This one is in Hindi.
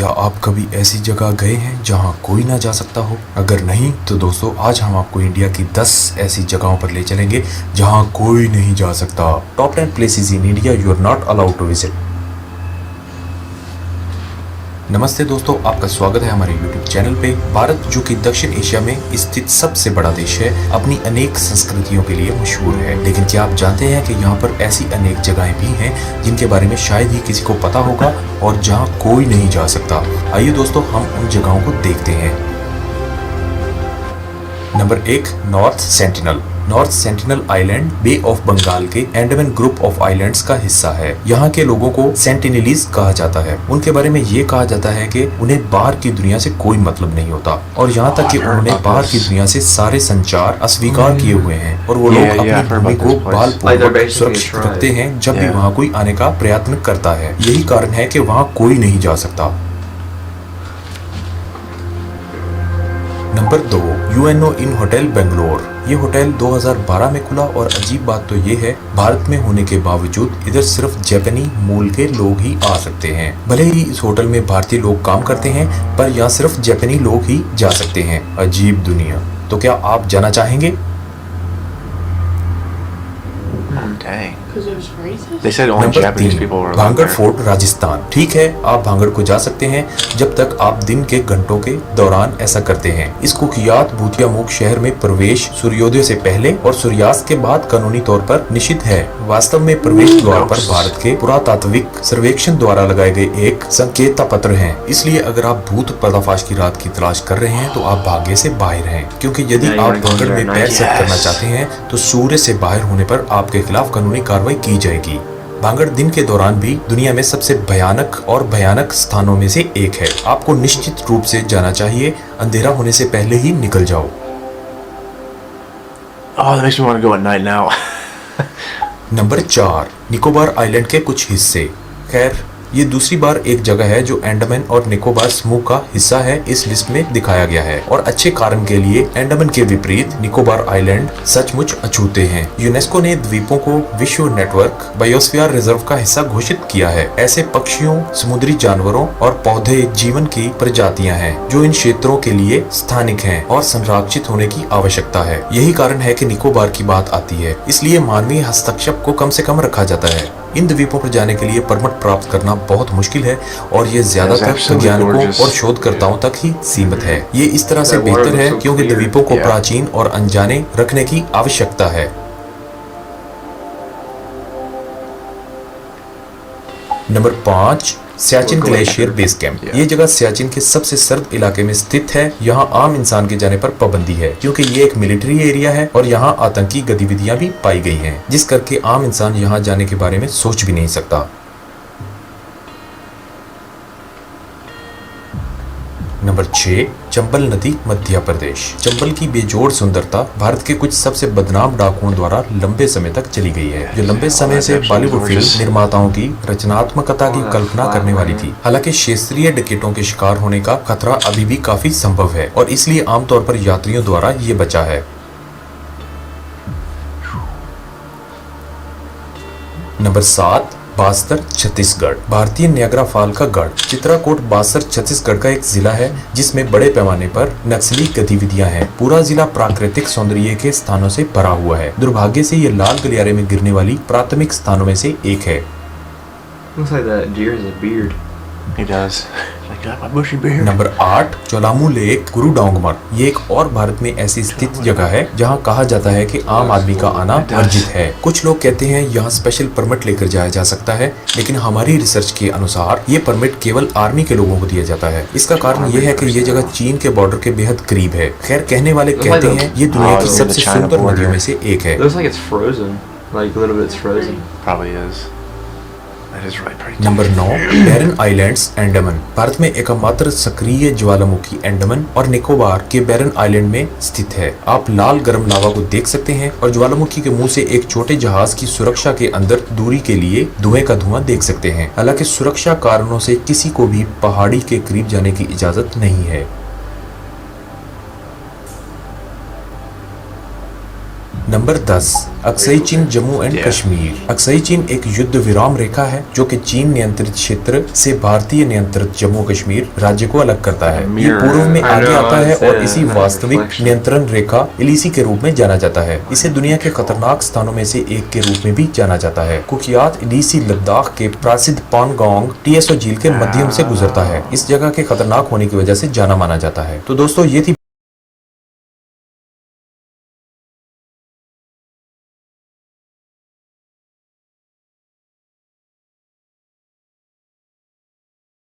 क्या आप कभी ऐसी जगह गए हैं जहां कोई ना जा सकता हो? अगर नहीं तो दोस्तों आज हम आपको इंडिया की 10 ऐसी जगहों पर ले चलेंगे जहां कोई नहीं जा सकता। Top 10 places in India you are not allowed to visit. नमस्ते दोस्तों, आपका स्वागत है हमारे YouTube चैनल पे। भारत जो कि दक्षिण एशिया में स्थित सबसे बड़ा देश है, अपनी अनेक संस्कृतियों के लिए मशहूर है। लेकिन क्या आप जानते हैं कि यहाँ पर ऐसी अनेक जगहें भी हैं जिनके बारे में शायद ही किसी को पता होगा और जहाँ कोई नहीं जा सकता। आइए दोस्तों हम उन जगहों को देखते हैं। Number 1, North Sentinel. North Sentinel Island Bay of Bengal के अंडमान ग्रुप ऑफ आइलैंड्स का हिस्सा है। यहाँ के लोगों को सेंटिनलीज कहा जाता है। उनके बारे में ये कहा जाता है कि उन्हें बाहर की दुनिया से कोई मतलब नहीं होता और यहाँ तक कि उन्होंने बाहर की दुनिया से सारे संचार अस्वीकार किए हुए हैं और वो लोग अपनी भूमि को बलपूर्वक सुरक्षित रखते हैं जब भी वहाँ कोई आने का प्रयत्न करता है। यही कारण है कि वहाँ कोई नहीं जा सकता। नंबर 2, यूएनओ इन होटल बेंगलोर। ये होटल 2012 में खुला और अजीब बात तो ये है, भारत में होने के बावजूद इधर सिर्फ जापानी मूल के लोग ही आ सकते हैं। भले ही इस होटल में भारतीय लोग काम करते हैं पर यहाँ सिर्फ जापानी लोग ही जा सकते हैं। अजीब दुनिया। तो क्या आप जाना चाहेंगे? Number 3, Bhangarh fort Rajasthan. ठीक है, आप भांगड़ को जा सकते हैं जब तक आप दिन के घंटों के दौरान ऐसा करते हैं। इस कुख्यात भूतिया मुख शहर में प्रवेश सूर्योदय से पहले और सूर्यास्त के बाद कानूनी तौर पर निषिद्ध है। वास्तव में प्रवेश द्वार पर भारत के पुरातात्विक सर्वेक्षण द्वारा लगाए गए एक संकेत पत्र है। इसलिए अगर आप भूत पर्दाफाश की रात की तलाश कर रहे हैं तो आप भाग्य से बाहर हैं, क्योंकि यदि आप भांगड़ में पैर सेट करना चाहते हैं तो सूर्य से बाहर होने पर आपके खिलाफ कानूनी कार्रवाई की जाएगी। भांगड़ दिन के दौरान भी दुनिया में सबसे भयानक स्थानों में से एक है। आपको निश्चित रूप से जाना चाहिए। अंधेरा होने से पहले ही निकल जाओ। नंबर 4, निकोबार आइलैंड के कुछ हिस्से। खैर ये दूसरी बार एक जगह है जो अंडमान और निकोबार समूह का हिस्सा है, इस लिस्ट में दिखाया गया है और अच्छे कारण के लिए। अंडमान के विपरीत निकोबार आइलैंड सचमुच अछूते हैं। यूनेस्को ने द्वीपों को विश्व नेटवर्क बायोस्फीयर रिजर्व का हिस्सा घोषित किया है। ऐसे पक्षियों, समुद्री जानवरों और पौधे जीवन की प्रजातियां हैं जो इन क्षेत्रों के लिए स्थानिक हैं और संरक्षित होने की आवश्यकता है। यही कारण है कि निकोबार की बात आती है, इसलिए मानवीय हस्तक्षेप को कम से कम रखा जाता है। इन द्वीपों पर जाने के लिए परमिट प्राप्त करना बहुत मुश्किल है और ये ज्यादातर वैज्ञानिकों और शोधकर्ताओं तक ही सीमित है। ये इस तरह से बेहतर है क्योंकि द्वीपों को प्राचीन और अनजाने रखने की आवश्यकता है। Number 5, Siachen glacier base camp. ये जगह सियाचिन के सबसे सर्द इलाके में स्थित है। यहाँ आम इंसान के जाने पर पाबंदी है क्योंकि ये एक मिलिट्री एरिया है और यहाँ आतंकी गतिविधियां भी पाई गई हैं, जिस करके आम इंसान यहाँ जाने के बारे में सोच भी नहीं सकता। नंबर 6, चंबल नदी, मध्य प्रदेश। चंबल की बेजोड़ सुंदरता भारत के कुछ सबसे बदनाम डाकुओं द्वारा लंबे समय तक चली गई है, जो लंबे समय से बॉलीवुड फिल्म निर्माताओं की रचनात्मकता की कल्पना करने वाली थी। हालांकि क्षेत्रीय डकैतों के शिकार होने का खतरा अभी भी काफी संभव है और इसलिए आमतौर पर यात्रियों द्वारा ये बचा है। नंबर 7, बास्तर, छत्तीसगढ़। भारतीय नियाग्रा फॉल का गढ़। चित्राकूट बास्तर छत्तीसगढ़ का एक जिला है जिसमें बड़े पैमाने पर नक्सली गतिविधियां हैं। पूरा जिला प्राकृतिक सौंदर्य के स्थानों से भरा हुआ है। दुर्भाग्य से ये लाल गलियारे में गिरने वाली प्राथमिक स्थानों में से एक है। Number 8, Cholamu lake, Gurudongmar. ये एक और भारत में ऐसी स्थित जगह है जहां कहा जाता है कि आम आदमी का आना वर्जित है। कुछ लोग कहते हैं यहाँ स्पेशल परमिट लेकर जाया जा सकता है, लेकिन हमारी रिसर्च के अनुसार ये परमिट केवल आर्मी के लोगों को दिया जाता है। इसका कारण ये है कि ये जगह चीन के बॉर्डर के बेहद करीब है। खैर कहने वाले कहते हैं ये दुनिया की सबसे सुंदर नदियों में से एक है। नंबर 9, बैरन आइलैंड्स, अंडमान। भारत में एकमात्र सक्रिय ज्वालामुखी अंडमान और निकोबार के बैरन आइलैंड में स्थित है। आप लाल गर्म लावा को देख सकते हैं और ज्वालामुखी के मुंह से एक छोटे जहाज की सुरक्षा के अंदर दूरी के लिए धुएं का धुआं देख सकते हैं। हालांकि सुरक्षा कारणों से किसी को भी पहाड़ी के करीब जाने की इजाजत नहीं है। नंबर 10 अक्साई चीन जम्मू एंड कश्मीर। अक्साई चीन एक युद्ध विराम रेखा है जो कि चीन नियंत्रित क्षेत्र से भारतीय नियंत्रित जम्मू कश्मीर राज्य को अलग करता है। ये पूर्व में आगे आता है और इसी वास्तविक नियंत्रण रेखा इलिसी के रूप में जाना जाता है। इसे दुनिया के खतरनाक स्थानों में से एक के रूप में भी जाना जाता है। कुख्यात इलिसी लद्दाख के प्रसिद्ध पानगोंग TSO झील के मध्यम से गुजरता है। इस जगह के खतरनाक होने की वजह से जाना माना जाता है। तो दोस्तों ये थी